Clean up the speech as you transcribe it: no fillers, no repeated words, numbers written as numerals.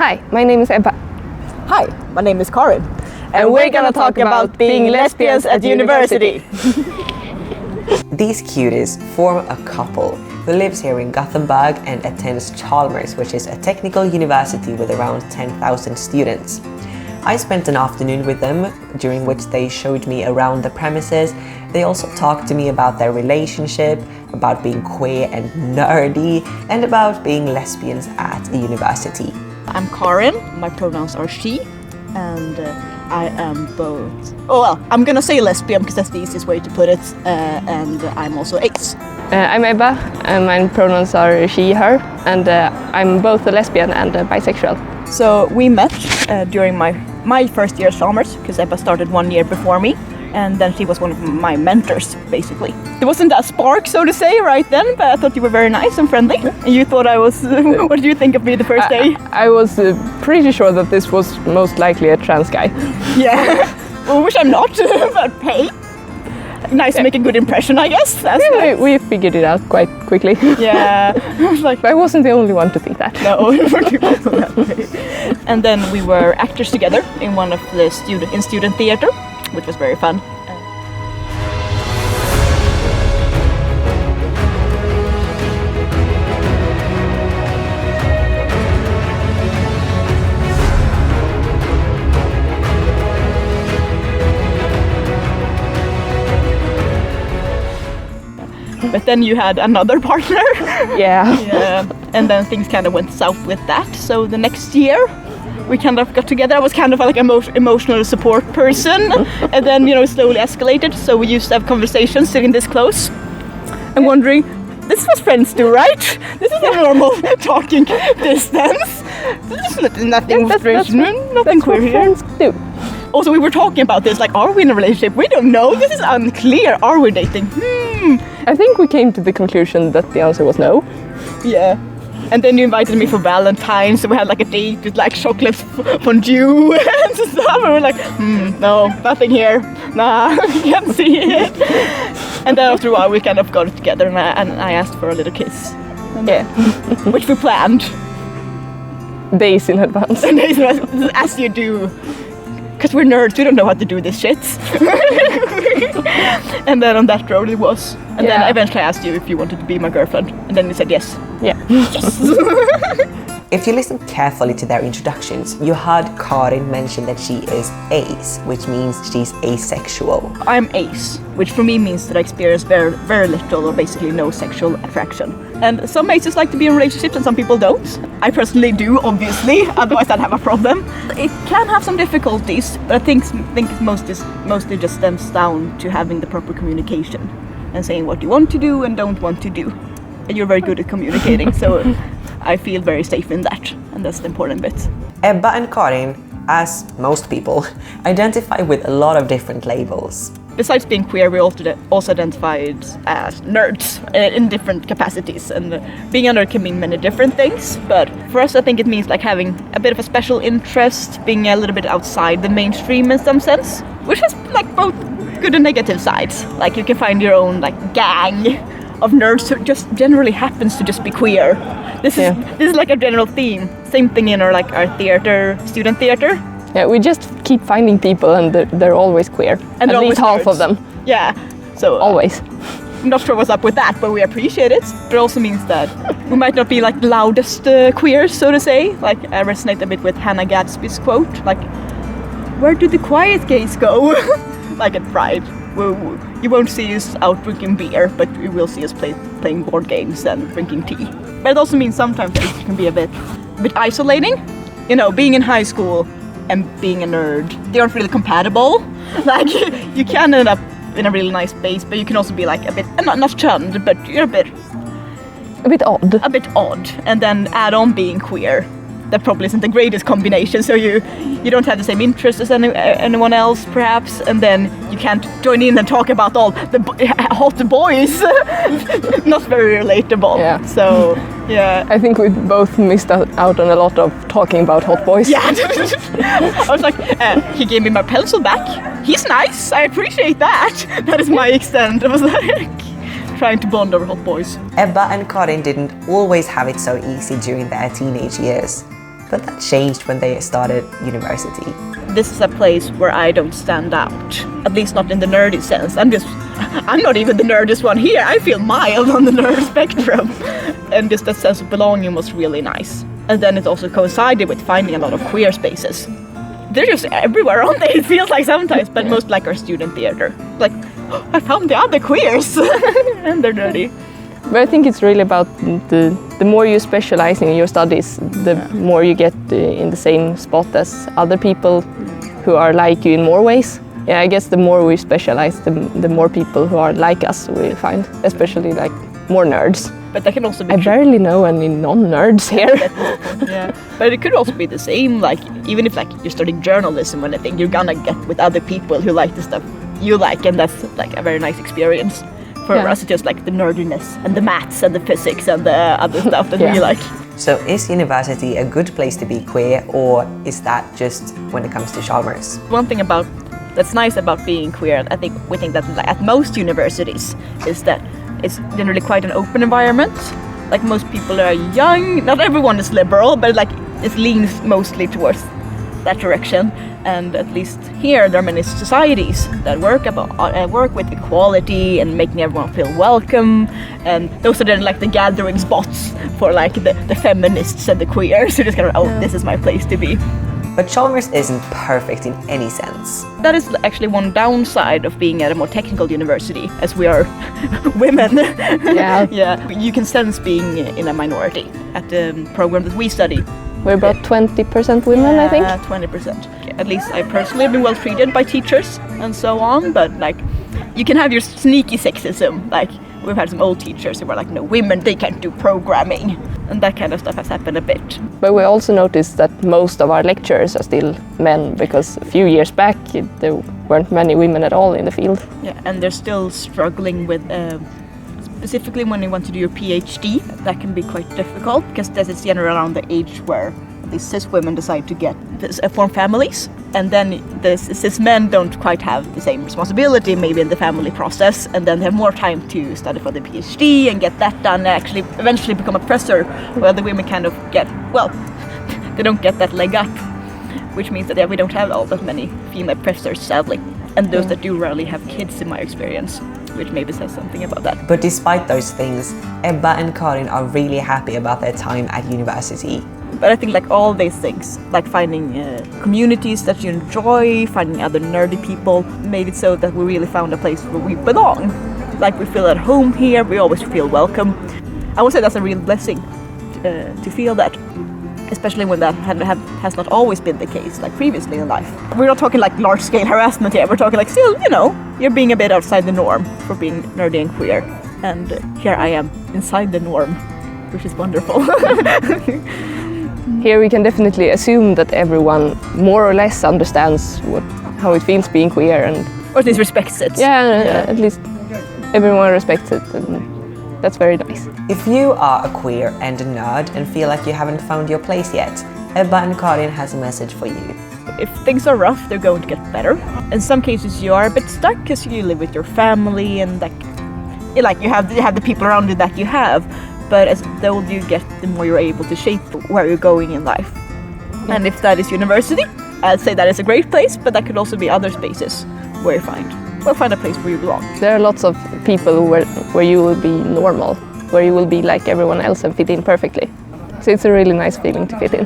Hi, my name is Ebba. Hi, my name is Carin. And we're gonna talk about being lesbians at university. These cuties form a couple who lives here in Gothenburg and attends Chalmers, which is a technical university with around 10,000 students. I spent an afternoon with them, during which they showed me around the premises. They also talked to me about their relationship, about being queer and nerdy, and about being lesbians at a university. I'm Carin, my pronouns are she, and I am both. Oh well, I'm gonna say lesbian because that's the easiest way to put it, and I'm also ace. I'm Ebba, and my pronouns are she, her, and I'm both a lesbian and a bisexual. So we met during my first year at Chalmers, because Ebba started 1 year before me, and then she was one of my mentors, basically. There wasn't that spark, so to say, right then, but I thought you were very nice and friendly, and you thought I was... What did you think of me the first day? I was pretty sure that this was most likely a trans guy. Yeah, well, which I'm not, but hey. Nice to make a good impression, I guess. That's yeah, we figured it out quite quickly. Yeah, I was like, but I wasn't the only one to think that. No, and then we were actors together in one of the student theater, which was very fun. But then you had another partner. Yeah. Yeah. And then things kind of went south with that. So the next year we kind of got together. I was kind of like an emotional support person. And then, slowly escalated. So we used to have conversations sitting this close and wondering, this is what friends do, right? This is a normal talking distance. This is nothing strange, nothing queer here. Friends do. Also, we were talking about this, like, are we in a relationship? We don't know. This is unclear. Are we dating? I think we came to the conclusion that the answer was no. Yeah. And then you invited me for Valentine's, so we had like a date with like chocolate fondue and stuff. And we were like, no, nothing here. Nah, can't see it. And then after a while, we kind of got it together, and I asked for a little kiss. Yeah. Which we planned. Days in advance. As you do. Because we're nerds, we don't know how to do this shit. And then on that road it was. And then I eventually asked you if you wanted to be my girlfriend. And then you said yes. Yeah. Yes. If you listen carefully to their introductions, you heard Carin mention that she is ace, which means she's asexual. I'm ace, which for me means that I experience very, very little or basically no sexual attraction. And some aces like to be in relationships and some people don't. I personally do, obviously, otherwise I'd have a problem. It can have some difficulties, but I think it mostly just stems down to having the proper communication and saying what you want to do and don't want to do. And you're very good at communicating, so I feel very safe in that, and that's the important bit. Ebba and Carin, as most people, identify with a lot of different labels. Besides being queer, we also identified as nerds in different capacities, and being a nerd can mean many different things, but for us I think it means like having a bit of a special interest, being a little bit outside the mainstream in some sense, which has like both good and negative sides. Like you can find your own like gang of nerds who just generally happens to just be queer. This is like a general theme. Same thing in our theater, student theater. Yeah, we just keep finding people and they're always queer. And at least half of them. Yeah, so always. I'm not sure what's up with that, but we appreciate it. But it also means that we might not be like the loudest queers, so to say. Like I resonate a bit with Hannah Gadsby's quote, like, where do the quiet gays go? Like at Pride. You won't see us out drinking beer, but you will see us playing board games and drinking tea. But it also means sometimes it can be a bit isolating. Being in high school and being a nerd, they aren't really compatible. Like you can end up in a really nice space, but you can also be like a bit not shunned, but you're a bit odd. A bit odd, and then add on being queer. That probably isn't the greatest combination. So you don't have the same interests as anyone else, perhaps, and then you can't join in and talk about all the hot boys. Not very relatable. Yeah. So yeah. I think we both missed out on a lot of talking about hot boys. Yeah. I was like, he gave me my pencil back. He's nice. I appreciate that. That is my extent. I was like trying to bond over hot boys. Ebba and Carin didn't always have it so easy during their teenage years. But that changed when they started university. This is a place where I don't stand out, at least not in the nerdy sense. I'm not even the nerdiest one here. I feel mild on the nerd spectrum. And just that sense of belonging was really nice. And then it also coincided with finding a lot of queer spaces. They're just everywhere, aren't they? It feels like sometimes, but most like our student theater. Like, oh, I found the other queers! And they're nerdy. But I think it's really about the more you specialize in your studies, the more you get in the same spot as other people who are like you in more ways. Yeah, I guess the more we specialize, the more people who are like us we find, especially like more nerds. But that can also be I barely know any non-nerds here. Yeah, but it could also be the same, like even if like you're studying journalism or anything, you're gonna get with other people who like the stuff you like, and that's like a very nice experience. For us, it's just like the nerdiness and the maths and the physics and the other stuff that we like. So is university a good place to be queer, or is that just when it comes to Chalmers? One thing that's nice about being queer, and I think we think that at most universities, is that it's generally quite an open environment. Like most people are young, not everyone is liberal, but like it leans mostly towards that direction. And at least here there are many societies that work with equality and making everyone feel welcome, and those are then like the gathering spots for like the feminists and the queers who just kind of, this is my place to be. But Chalmers isn't perfect in any sense. That is actually one downside of being at a more technical university, as we are women. Yeah, you can sense being in a minority at the program that we study. We're about 20% women, I think. 20%. At least I personally have been well treated by teachers and so on, but like you can have your sneaky sexism. Like we've had some old teachers who were like, no, women, they can't do programming. And that kind of stuff has happened a bit. But we also noticed that most of our lecturers are still men, because a few years back there weren't many women at all in the field. Yeah, and they're still struggling with specifically when you want to do your PhD, that can be quite difficult because it's generally around the age where these cis women decide to form families, and then the cis men don't quite have the same responsibility maybe in the family process, and then they have more time to study for the PhD and get that done and actually eventually become a professor, where the women kind of they don't get that leg up, which means that we don't have all that many female professors, sadly, and those that do rarely have kids in my experience, which maybe says something about that. But despite those things, Ebba and Carin are really happy about their time at university. But I think like all these things, like finding communities that you enjoy, finding other nerdy people, made it so that we really found a place where we belong. Like we feel at home here, we always feel welcome. I would say that's a real blessing to feel that, especially when that has not always been the case, like previously in life. We're not talking like large-scale harassment here, we're talking like still, you're being a bit outside the norm for being nerdy and queer. And here I am, inside the norm, which is wonderful. Here we can definitely assume that everyone more or less understands how it feels being queer, and or at least respects it. Yeah, at least everyone respects it, and that's very nice. If you are a queer and a nerd and feel like you haven't found your place yet, Ebba and Carin has a message for you. If things are rough, they're going to get better. In some cases you are a bit stuck because you live with your family and you have the people around you that you have. But as the older you get, the more you're able to shape where you're going in life. And if that is university, I'd say that is a great place, but that could also be other spaces where you find a place where you belong. There are lots of people where you will be normal, where you will be like everyone else and fit in perfectly. So it's a really nice feeling to fit in.